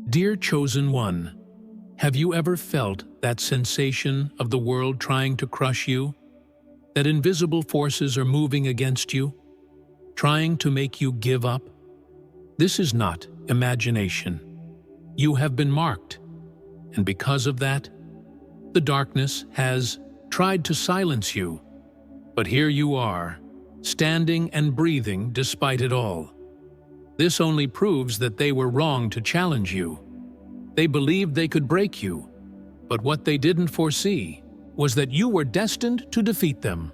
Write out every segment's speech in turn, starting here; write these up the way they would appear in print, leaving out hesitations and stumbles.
Dear Chosen One, have you ever felt that sensation of the world trying to crush you? That invisible forces are moving against you, trying to make you give up? This is not imagination. You have been marked, and because of that, the darkness has tried to silence you. But here you are, standing and breathing despite it all. This only proves that they were wrong to challenge you. They believed they could break you, but what they didn't foresee was that you were destined to defeat them.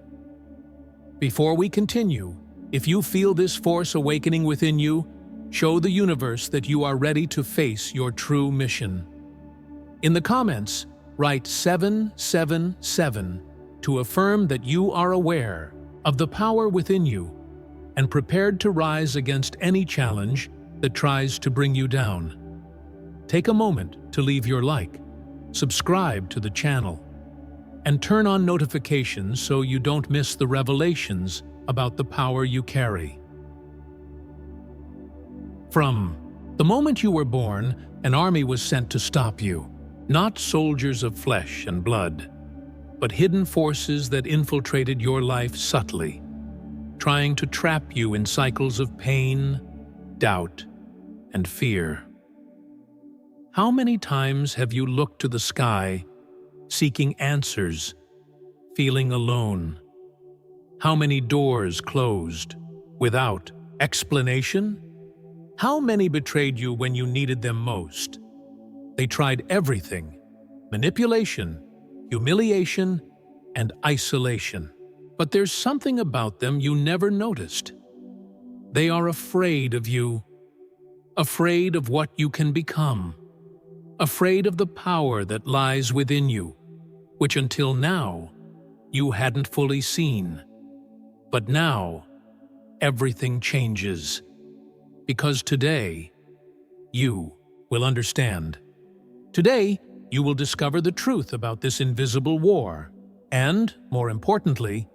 Before we continue, if you feel this force awakening within you, show the universe that you are ready to face your true mission. In the comments, write 777 to affirm that you are aware of the power within you and prepared to rise against any challenge that tries to bring you down. Take a moment to leave your like, subscribe to the channel, and turn on notifications so you don't miss the revelations about the power you carry. From the moment you were born, an army was sent to stop you, not soldiers of flesh and blood, but hidden forces that infiltrated your life subtly, trying to trap you in cycles of pain, doubt, and fear. How many times have you looked to the sky, seeking answers, feeling alone? How many doors closed without explanation? How many betrayed you when you needed them most? They tried everything: manipulation, humiliation, and isolation. But there's something about them you never noticed. They are afraid of you, afraid of what you can become, afraid of the power that lies within you, which until now you hadn't fully seen. But now, everything changes. Because today, you will understand. Today, you will discover the truth about this invisible war, and, more importantly,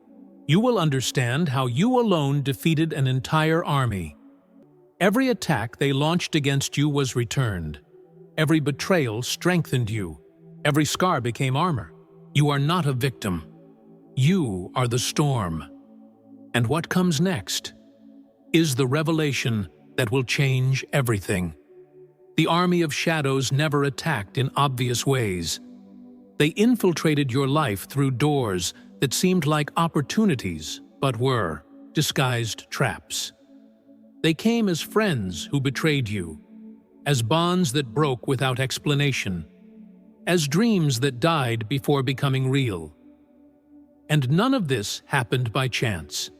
you will understand how you alone defeated an entire army. Every attack they launched against you was returned. Every betrayal strengthened you. Every scar became armor. You are not a victim. You are the storm. And what comes next is the revelation that will change everything. The army of shadows never attacked in obvious ways. They infiltrated your life through doors that seemed like opportunities, but were disguised traps. They came as friends who betrayed you, as bonds that broke without explanation, as dreams that died before becoming real. And none of this happened by chance.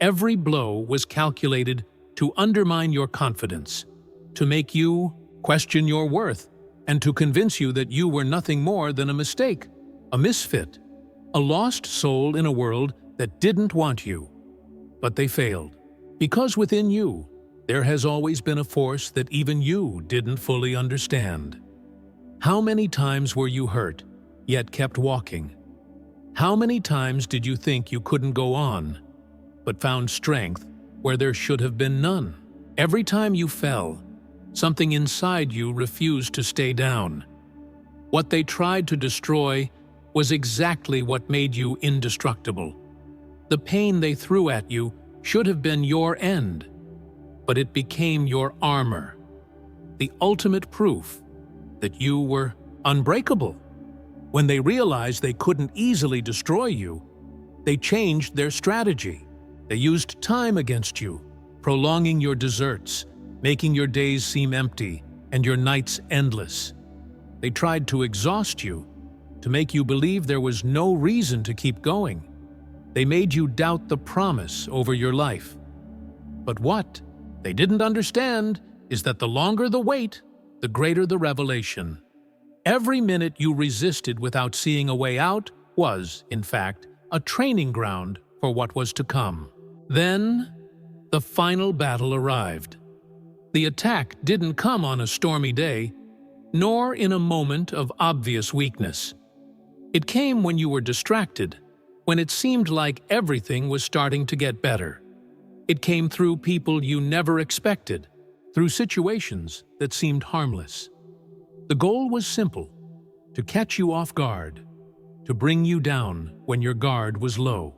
Every blow was calculated to undermine your confidence, to make you question your worth, and to convince you that you were nothing more than a mistake, a misfit, a lost soul in a world that didn't want you. But they failed, because within you, there has always been a force that even you didn't fully understand. How many times were you hurt, yet kept walking? How many times did you think you couldn't go on, but found strength where there should have been none? Every time you fell, something inside you refused to stay down. What they tried to destroy was exactly what made you indestructible. The pain they threw at you should have been your end, but it became your armor, the ultimate proof that you were unbreakable. When they realized they couldn't easily destroy you, they changed their strategy. They used time against you, prolonging your deserts, making your days seem empty and your nights endless. They tried to exhaust you, to make you believe there was no reason to keep going. They made you doubt the promise over your life. But what they didn't understand is that the longer the wait, the greater the revelation. Every minute you resisted without seeing a way out was, in fact, a training ground for what was to come. Then, the final battle arrived. The attack didn't come on a stormy day, nor in a moment of obvious weakness. It came when you were distracted, when it seemed like everything was starting to get better. It came through people you never expected, through situations that seemed harmless. The goal was simple: to catch you off guard, to bring you down when your guard was low.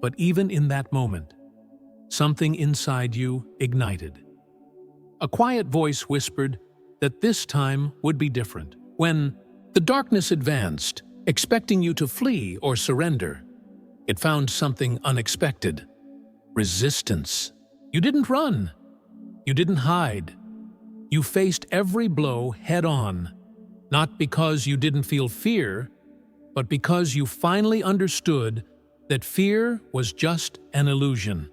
But even in that moment, something inside you ignited. A quiet voice whispered that this time would be different. When the darkness advanced, expecting you to flee or surrender, it found something unexpected: resistance. You didn't run. You didn't hide. You faced every blow head-on, not because you didn't feel fear, but because you finally understood that fear was just an illusion.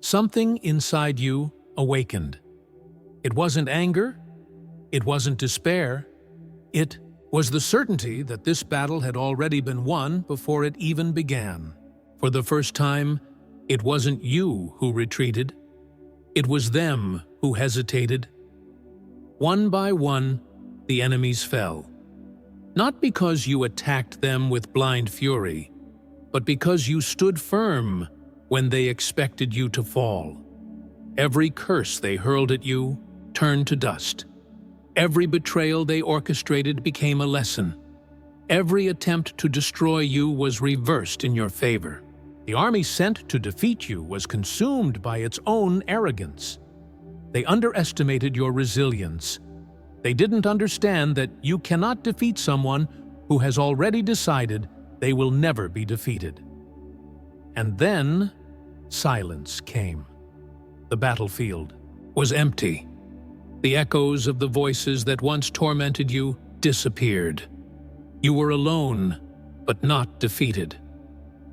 Something inside you awakened. It wasn't anger. It wasn't despair. It was the certainty that this battle had already been won before it even began. For the first time, it wasn't you who retreated. It was them who hesitated. One by one, the enemies fell. Not because you attacked them with blind fury, but because you stood firm when they expected you to fall. Every curse they hurled at you turned to dust. Every betrayal they orchestrated became a lesson. Every attempt to destroy you was reversed in your favor. The army sent to defeat you was consumed by its own arrogance. They underestimated your resilience. They didn't understand that you cannot defeat someone who has already decided they will never be defeated. And then, silence came. The battlefield was empty. The echoes of the voices that once tormented you disappeared. You were alone, but not defeated.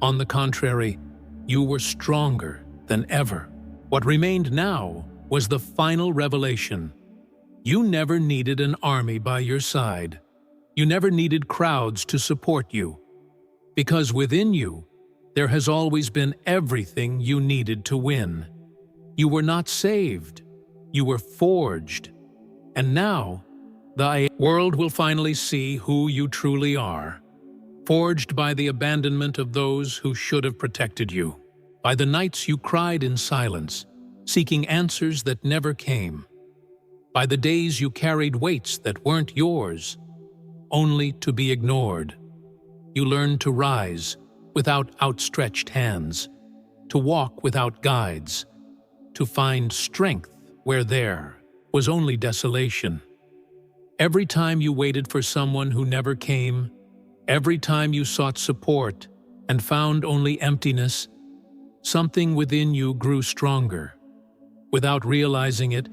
On the contrary, you were stronger than ever. What remained now was the final revelation. You never needed an army by your side. You never needed crowds to support you. Because within you, there has always been everything you needed to win. You were not saved. You were forged. And now, the world will finally see who you truly are. Forged by the abandonment of those who should have protected you. By the nights you cried in silence, seeking answers that never came. By the days you carried weights that weren't yours, only to be ignored. You learned to rise without outstretched hands, to walk without guides, to find strength where there was only desolation. Every time you waited for someone who never came, every time you sought support and found only emptiness, something within you grew stronger. Without realizing it,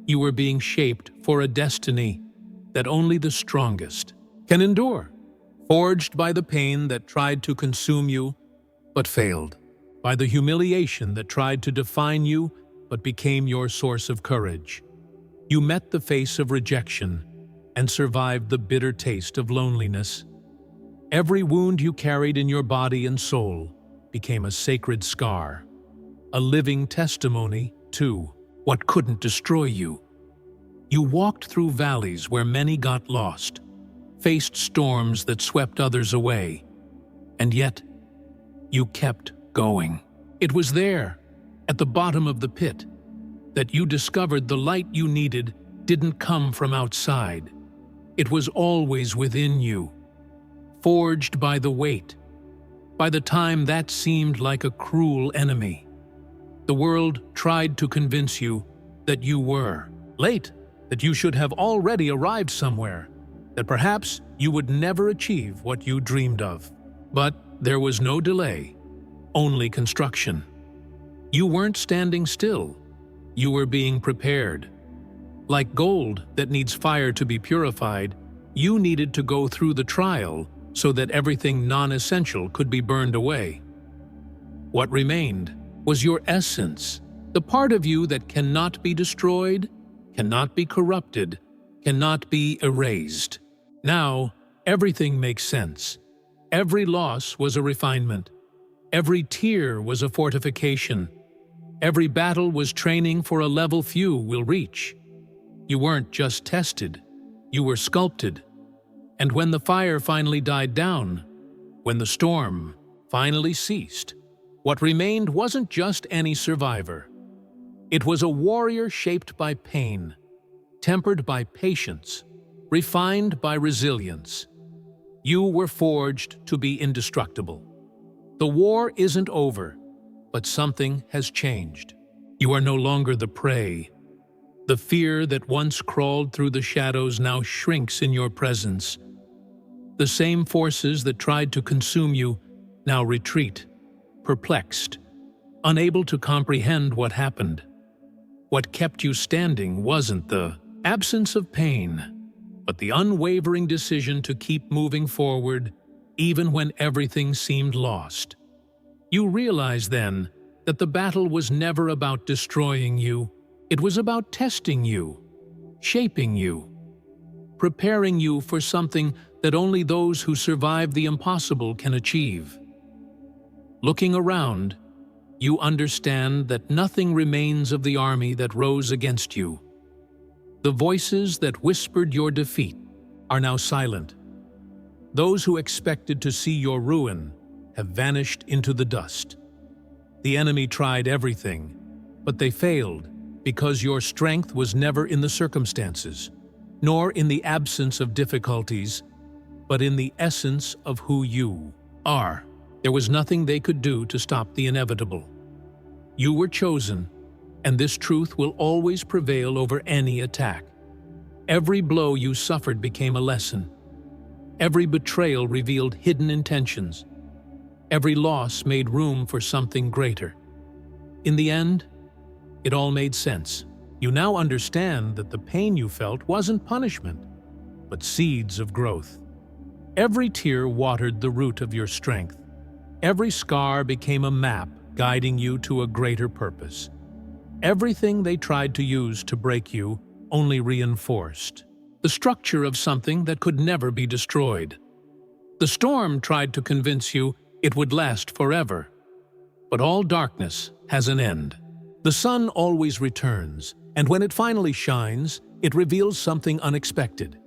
you were being shaped for a destiny that only the strongest can endure, forged by the pain that tried to consume you but failed, by the humiliation that tried to define you but became your source of courage. You met the face of rejection and survived the bitter taste of loneliness. Every wound you carried in your body and soul became a sacred scar, a living testimony to what couldn't destroy you. You walked through valleys where many got lost, faced storms that swept others away, and yet you kept going. It was there, at the bottom of the pit, that you discovered the light you needed didn't come from outside. It was always within you, forged by the weight, by the time that seemed like a cruel enemy. The world tried to convince you that you were late, that you should have already arrived somewhere, that perhaps you would never achieve what you dreamed of. But there was no delay, only construction. You weren't standing still. You were being prepared. Like gold that needs fire to be purified, you needed to go through the trial so that everything non-essential could be burned away. What remained was your essence, the part of you that cannot be destroyed, cannot be corrupted, cannot be erased. Now, everything makes sense. Every loss was a refinement. Every tear was a fortification. Every battle was training for a level few will reach. You weren't just tested, you were sculpted. And when the fire finally died down, when the storm finally ceased, what remained wasn't just any survivor. It was a warrior shaped by pain, tempered by patience, refined by resilience. You were forged to be indestructible. The war isn't over, but something has changed. You are no longer the prey. The fear that once crawled through the shadows now shrinks in your presence. The same forces that tried to consume you now retreat, perplexed, unable to comprehend what happened. What kept you standing wasn't the absence of pain, but the unwavering decision to keep moving forward even when everything seemed lost. You realize then that the battle was never about destroying you. It was about testing you, shaping you, preparing you for something that only those who survive the impossible can achieve. Looking around, you understand that nothing remains of the army that rose against you. The voices that whispered your defeat are now silent. Those who expected to see your ruin have vanished into the dust. The enemy tried everything, but they failed because your strength was never in the circumstances, nor in the absence of difficulties, but in the essence of who you are. There was nothing they could do to stop the inevitable. You were chosen, and this truth will always prevail over any attack. Every blow you suffered became a lesson. Every betrayal revealed hidden intentions. Every loss made room for something greater. In the end, it all made sense. You now understand that the pain you felt wasn't punishment, but seeds of growth. Every tear watered the root of your strength. Every scar became a map guiding you to a greater purpose. Everything they tried to use to break you only reinforced the structure of something that could never be destroyed. The storm tried to convince you it would last forever, but all darkness has an end. The sun always returns, and when it finally shines, it reveals something unexpected.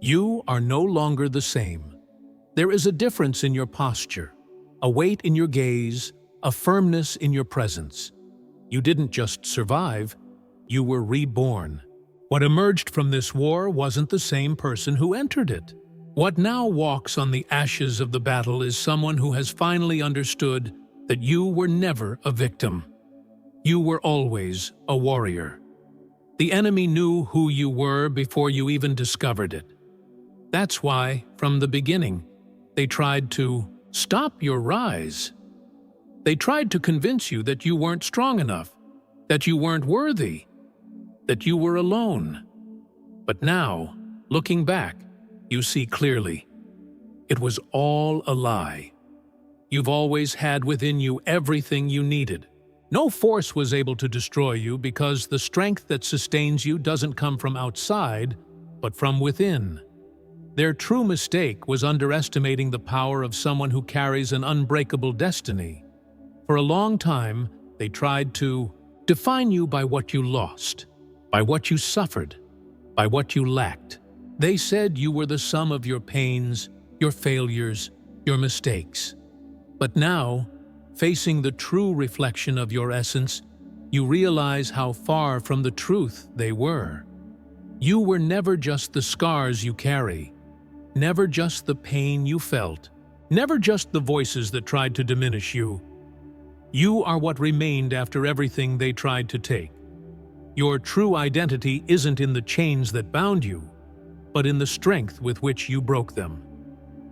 You are no longer the same. There is a difference in your posture, a weight in your gaze, a firmness in your presence. You didn't just survive, you were reborn. What emerged from this war wasn't the same person who entered it. What now walks on the ashes of the battle is someone who has finally understood that you were never a victim. You were always a warrior. The enemy knew who you were before you even discovered it. That's why, from the beginning, they tried to stop your rise. They tried to convince you that you weren't strong enough, that you weren't worthy, that you were alone. But now, looking back, you see clearly. It was all a lie. You've always had within you everything you needed. No force was able to destroy you because the strength that sustains you doesn't come from outside, but from within. Their true mistake was underestimating the power of someone who carries an unbreakable destiny. For a long time, they tried to define you by what you lost, by what you suffered, by what you lacked. They said you were the sum of your pains, your failures, your mistakes. But now, facing the true reflection of your essence, you realize how far from the truth they were. You were never just the scars you carry, never just the pain you felt, never just the voices that tried to diminish you. You are what remained after everything they tried to take. Your true identity isn't in the chains that bound you, but in the strength with which you broke them.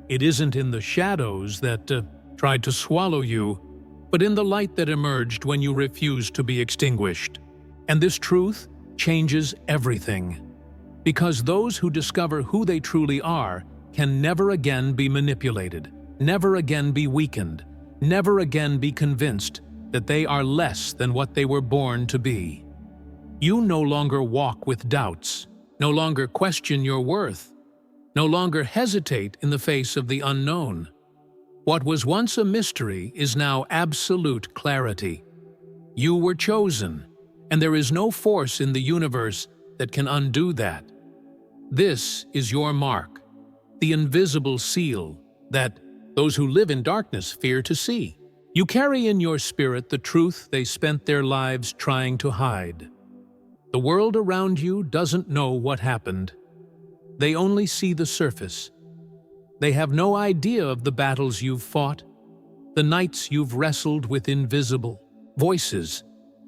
It isn't in the shadows that tried to swallow you, but in the light that emerged when you refused to be extinguished. And this truth changes everything. Because those who discover who they truly are can never again be manipulated, never again be weakened, never again be convinced that they are less than what they were born to be. You no longer walk with doubts, no longer question your worth, no longer hesitate in the face of the unknown. What was once a mystery is now absolute clarity. You were chosen, and there is no force in the universe that can undo that. This is your mark, the invisible seal that those who live in darkness fear to see. You carry in your spirit the truth they spent their lives trying to hide. The world around you doesn't know what happened. They only see the surface. They have no idea of the battles you've fought, the nights you've wrestled with invisible voices,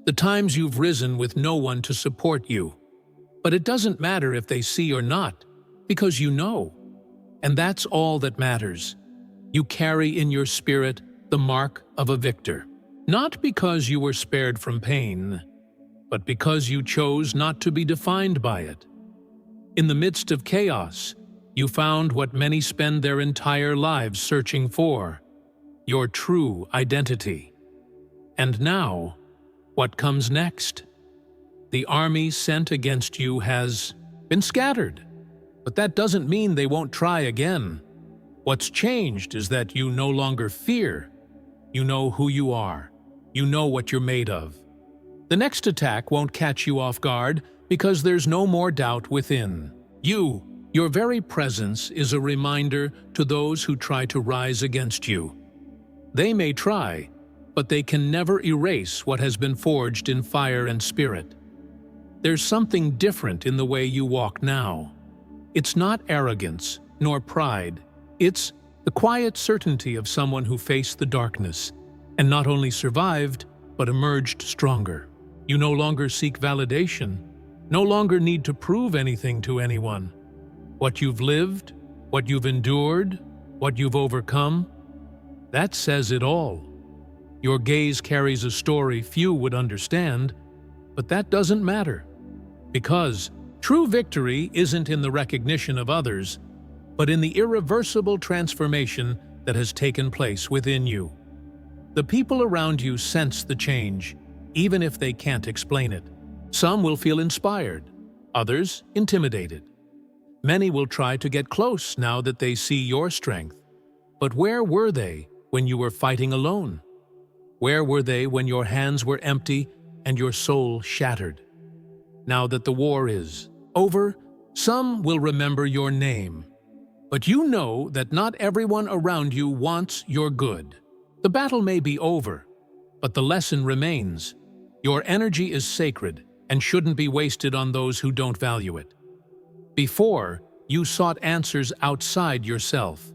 the times you've risen with no one to support you. But it doesn't matter if they see or not, because you know. And that's all that matters. You carry in your spirit the mark of a victor. Not because you were spared from pain, but because you chose not to be defined by it. In the midst of chaos, you found what many spend their entire lives searching for, your true identity. And now, what comes next? The army sent against you has been scattered, but that doesn't mean they won't try again. What's changed is that you no longer fear. You know who you are. You know what you're made of. The next attack won't catch you off guard because there's no more doubt within. Your very presence is a reminder to those who try to rise against you. They may try, but they can never erase what has been forged in fire and spirit. There's something different in the way you walk now. It's not arrogance, nor pride. It's the quiet certainty of someone who faced the darkness, and not only survived, but emerged stronger. You no longer seek validation, no longer need to prove anything to anyone. What you've lived, what you've endured, what you've overcome, that says it all. Your gaze carries a story few would understand, but that doesn't matter. Because true victory isn't in the recognition of others, but in the irreversible transformation that has taken place within you. The people around you sense the change, even if they can't explain it. Some will feel inspired, others intimidated. Many will try to get close now that they see your strength. But where were they when you were fighting alone? Where were they when your hands were empty and your soul shattered? Now that the war is over, some will remember your name. But you know that not everyone around you wants your good. The battle may be over, but the lesson remains. Your energy is sacred and shouldn't be wasted on those who don't value it. Before, you sought answers outside yourself.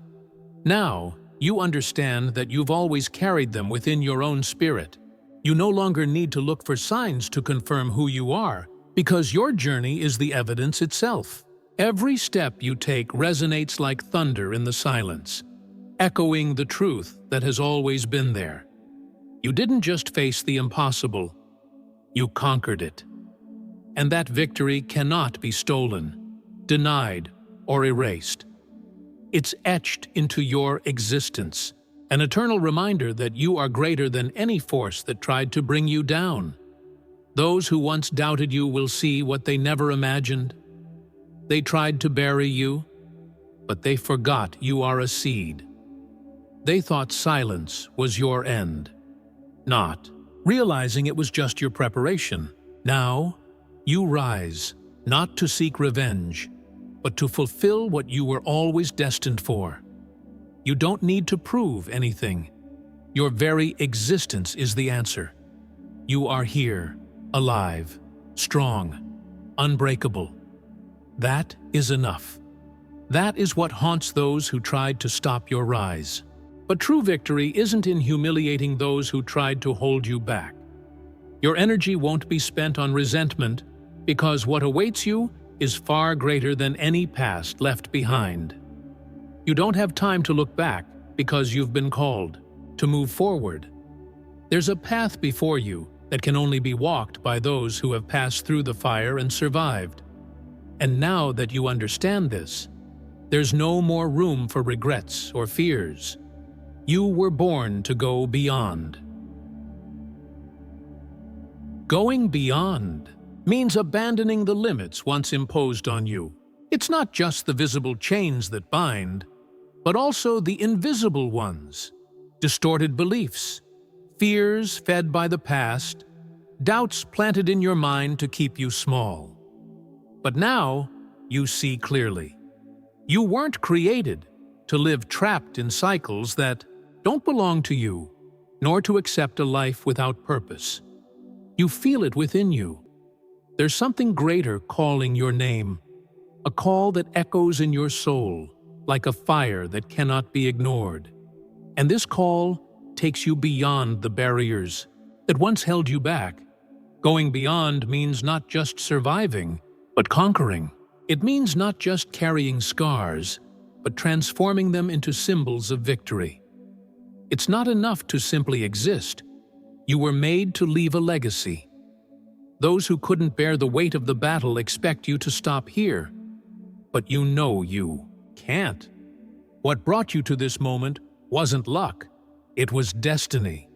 Now, you understand that you've always carried them within your own spirit. You no longer need to look for signs to confirm who you are, because your journey is the evidence itself. Every step you take resonates like thunder in the silence, echoing the truth that has always been there. You didn't just face the impossible, you conquered it. And that victory cannot be stolen, denied, or erased. It's etched into your existence, an eternal reminder that you are greater than any force that tried to bring you down. Those who once doubted you will see what they never imagined. They tried to bury you, but they forgot you are a seed. They thought silence was your end, not realizing it was just your preparation. Now, you rise, not to seek revenge, but to fulfill what you were always destined for. You don't need to prove anything. Your very existence is the answer. You are here, alive, strong, unbreakable. That is enough. That is what haunts those who tried to stop your rise. But true victory isn't in humiliating those who tried to hold you back. Your energy won't be spent on resentment, because what awaits you is far greater than any past left behind. You don't have time to look back because you've been called to move forward. There's a path before you that can only be walked by those who have passed through the fire and survived. And now that you understand this, there's no more room for regrets or fears. You were born to go beyond. Going beyond means abandoning the limits once imposed on you. It's not just the visible chains that bind, but also the invisible ones. Distorted beliefs, fears fed by the past, doubts planted in your mind to keep you small. But now, you see clearly. You weren't created to live trapped in cycles that don't belong to you, nor to accept a life without purpose. You feel it within you. There's something greater calling your name, a call that echoes in your soul, like a fire that cannot be ignored. And this call takes you beyond the barriers that once held you back. Going beyond means not just surviving, but conquering. It means not just carrying scars, but transforming them into symbols of victory. It's not enough to simply exist. You were made to leave a legacy. Those who couldn't bear the weight of the battle expect you to stop here. But you know you can't. What brought you to this moment wasn't luck. It was destiny.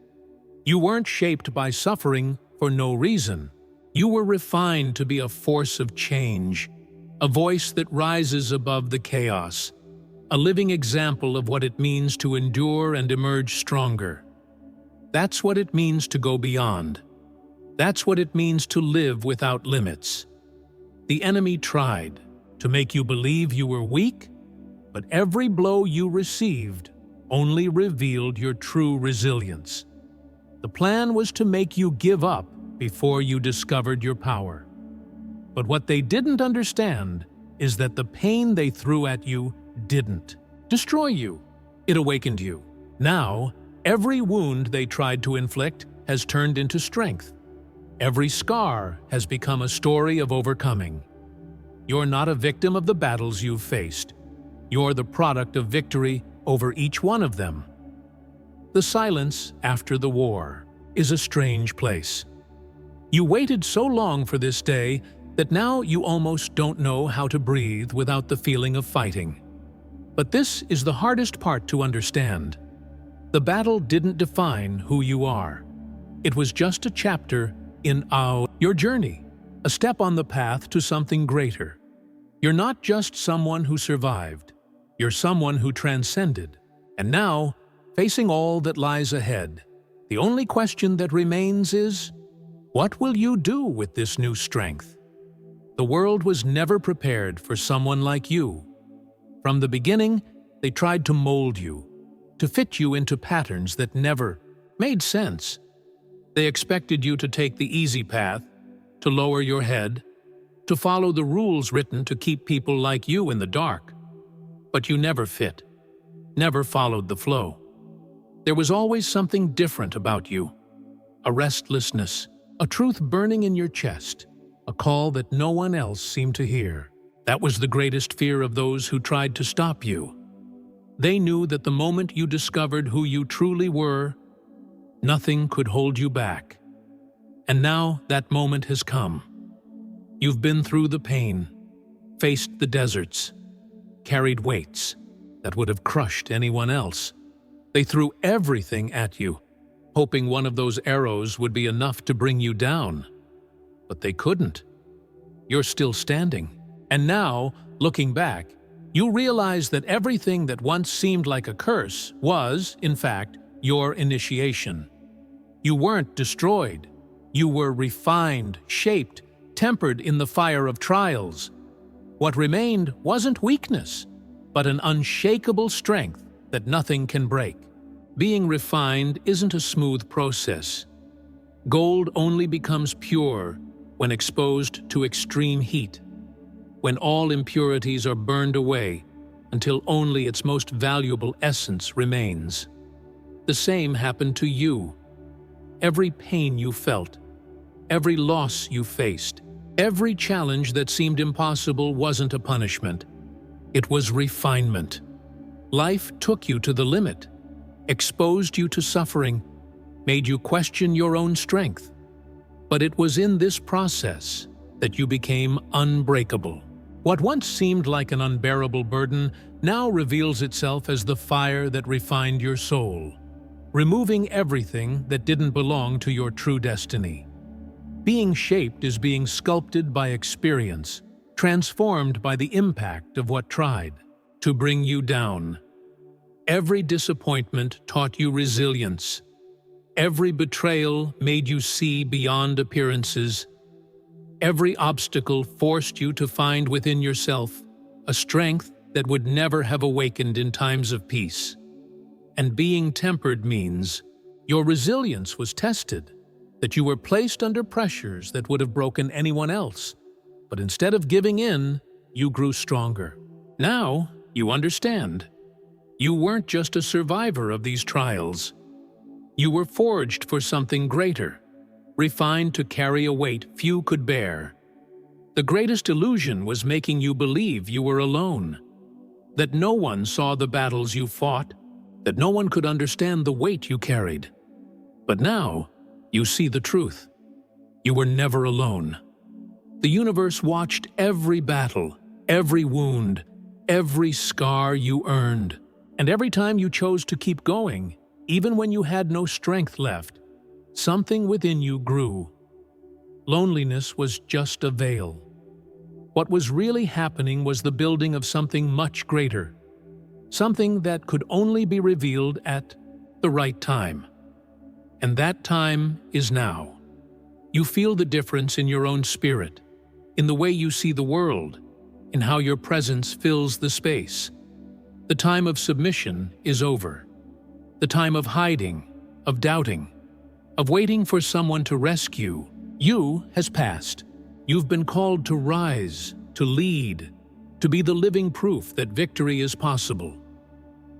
You weren't shaped by suffering for no reason. You were refined to be a force of change, a voice that rises above the chaos, a living example of what it means to endure and emerge stronger. That's what it means to go beyond. That's what it means to live without limits. The enemy tried to make you believe you were weak, but every blow you received only revealed your true resilience. The plan was to make you give up before you discovered your power. But what they didn't understand is that the pain they threw at you didn't destroy you. It awakened you. Now, every wound they tried to inflict has turned into strength. Every scar has become a story of overcoming. You're not a victim of the battles you've faced. You're the product of victory over each one of them. The silence after the war is a strange place. You waited so long for this day that now you almost don't know how to breathe without the feeling of fighting. But this is the hardest part to understand. The battle didn't define who you are. It was just a chapter in your journey, a step on the path to something greater. You're not just someone who survived. You're someone who transcended. And now, facing all that lies ahead, the only question that remains is, what will you do with this new strength? The world was never prepared for someone like you. From the beginning, they tried to mold you, to fit you into patterns that never made sense. They expected you to take the easy path, to lower your head, to follow the rules written to keep people like you in the dark. But you never fit, never followed the flow. There was always something different about you, a restlessness, a truth burning in your chest, a call that no one else seemed to hear. That was the greatest fear of those who tried to stop you. They knew that the moment you discovered who you truly were, nothing could hold you back. And now that moment has come. You've been through the pain, faced the deserts, carried weights that would have crushed anyone else. They threw everything at you, hoping one of those arrows would be enough to bring you down. But they couldn't. You're still standing. And now, looking back, you realize that everything that once seemed like a curse was, in fact, your initiation. You weren't destroyed. You were refined, shaped, tempered in the fire of trials. What remained wasn't weakness, but an unshakable strength that nothing can break. Being refined isn't a smooth process. Gold only becomes pure when exposed to extreme heat, when all impurities are burned away until only its most valuable essence remains. The same happened to you. Every pain you felt, every loss you faced, every challenge that seemed impossible wasn't a punishment. It was refinement. Life took you to the limit, exposed you to suffering, made you question your own strength. But it was in this process that you became unbreakable. What once seemed like an unbearable burden now reveals itself as the fire that refined your soul, removing everything that didn't belong to your true destiny. Being shaped is being sculpted by experience, transformed by the impact of what tried to bring you down. Every disappointment taught you resilience. Every betrayal made you see beyond appearances. Every obstacle forced you to find within yourself a strength that would never have awakened in times of peace. And being tempered means your resilience was tested, that you were placed under pressures that would have broken anyone else. But instead of giving in, you grew stronger. Now, you understand. You weren't just a survivor of these trials. You were forged for something greater, refined to carry a weight few could bear. The greatest illusion was making you believe you were alone, that no one saw the battles you fought, that no one could understand the weight you carried. But now, you see the truth. You were never alone. The universe watched every battle, every wound, every scar you earned. And every time you chose to keep going, even when you had no strength left, something within you grew. Loneliness was just a veil. What was really happening was the building of something much greater, something that could only be revealed at the right time. And that time is now. You feel the difference in your own spirit, in the way you see the world, in how your presence fills the space. The time of submission is over. The time of hiding, of doubting, of waiting for someone to rescue you has passed. You've been called to rise, to lead, to be the living proof that victory is possible.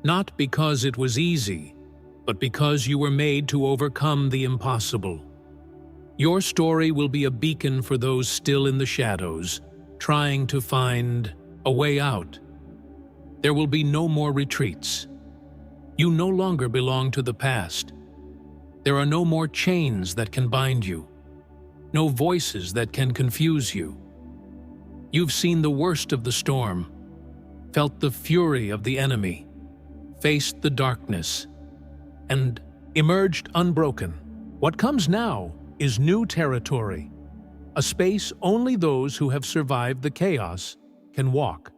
Not because it was easy, but because you were made to overcome the impossible. Your story will be a beacon for those still in the shadows, trying to find a way out. There will be no more retreats. You no longer belong to the past. There are no more chains that can bind you, no voices that can confuse you. You've seen the worst of the storm, felt the fury of the enemy, faced the darkness, and emerged unbroken. What comes now is new territory, a space only those who have survived the chaos can walk.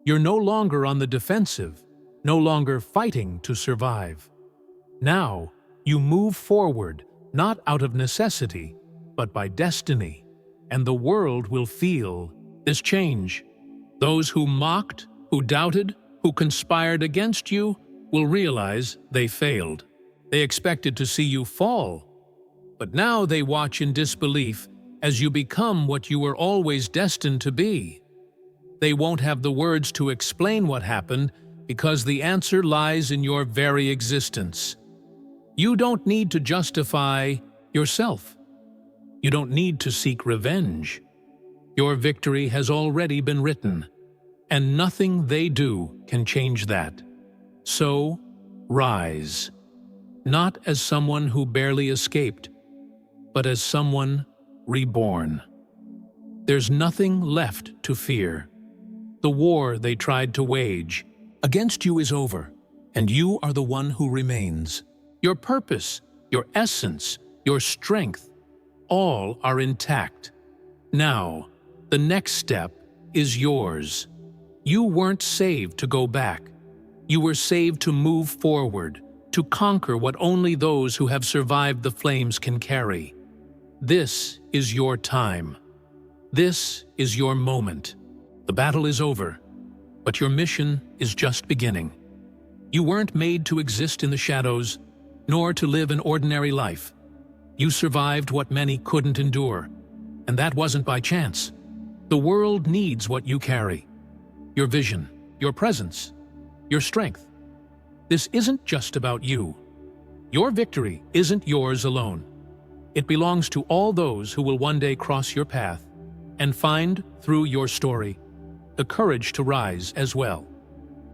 You're no longer on the defensive, no longer fighting to survive. Now, you move forward, not out of necessity, but by destiny, and the world will feel this change. Those who mocked, who doubted, who conspired against you will realize they failed. They expected to see you fall, but now they watch in disbelief as you become what you were always destined to be. They won't have the words to explain what happened because the answer lies in your very existence. You don't need to justify yourself. You don't need to seek revenge. Your victory has already been written, and nothing they do can change that. So, rise, not as someone who barely escaped, but as someone reborn. There's nothing left to fear. The war they tried to wage against you is over, and you are the one who remains. Your purpose, your essence, your strength, all are intact. Now, the next step is yours. You weren't saved to go back. You were saved to move forward, to conquer what only those who have survived the flames can carry. This is your time. This is your moment. The battle is over, but your mission is just beginning. You weren't made to exist in the shadows, nor to live an ordinary life. You survived what many couldn't endure, and that wasn't by chance. The world needs what you carry. Your vision, your presence, your strength. This isn't just about you. Your victory isn't yours alone. It belongs to all those who will one day cross your path and find, through your story, the courage to rise as well.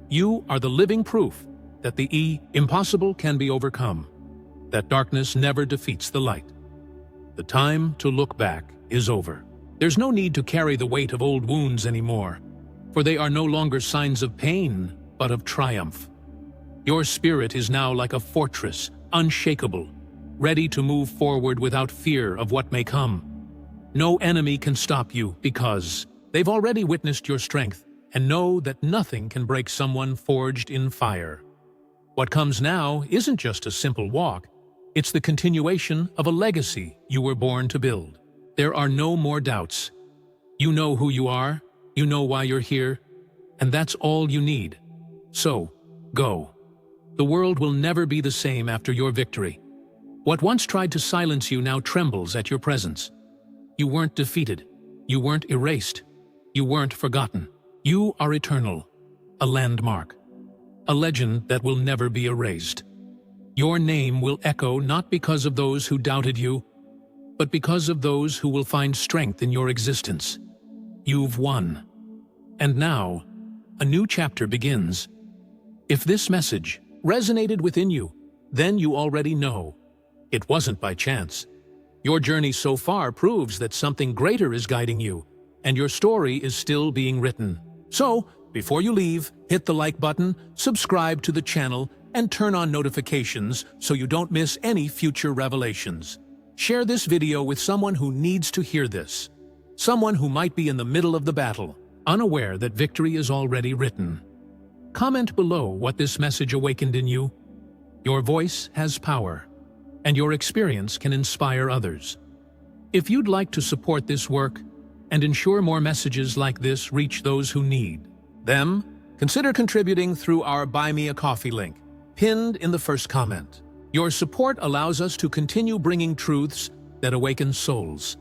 You are the living proof that the impossible can be overcome, that darkness never defeats the light. The time to look back is over. There's no need to carry the weight of old wounds anymore, for they are no longer signs of pain, but of triumph. Your spirit is now like a fortress, unshakable, ready to move forward without fear of what may come. No enemy can stop you because they've already witnessed your strength and know that nothing can break someone forged in fire. What comes now isn't just a simple walk, it's the continuation of a legacy you were born to build. There are no more doubts. You know who you are, you know why you're here, and that's all you need. So, go. The world will never be the same after your victory. What once tried to silence you now trembles at your presence. You weren't defeated. You weren't erased. you weren't forgotten. You are eternal, a landmark, a legend that will never be erased. Your name will echo not because of those who doubted you, but because of those who will find strength in your existence. You've won. And now, a new chapter begins. If this message resonated within you, then you already know. It wasn't by chance. Your journey so far proves that something greater is guiding you, and your story is still being written. So, before you leave, hit the like button, subscribe to the channel, and turn on notifications so you don't miss any future revelations. Share this video with someone who needs to hear this. Someone who might be in the middle of the battle, unaware that victory is already written. Comment below what this message awakened in you. Your voice has power, and your experience can inspire others. If you'd like to support this work and ensure more messages like this reach those who need them, consider contributing through our Buy Me a Coffee link, pinned in the first comment. Your support allows us to continue bringing truths that awaken souls.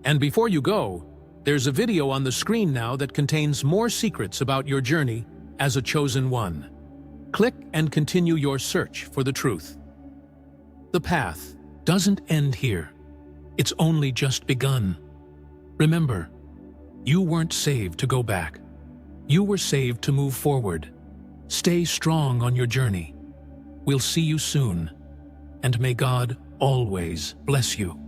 And before you go, there's a video on the screen now that contains more secrets about your journey as a chosen one. Click and continue your search for the truth. The path doesn't end here. It's only just begun. Remember, you weren't saved to go back. You were saved to move forward. Stay strong on your journey. We'll see you soon, and may God always bless you.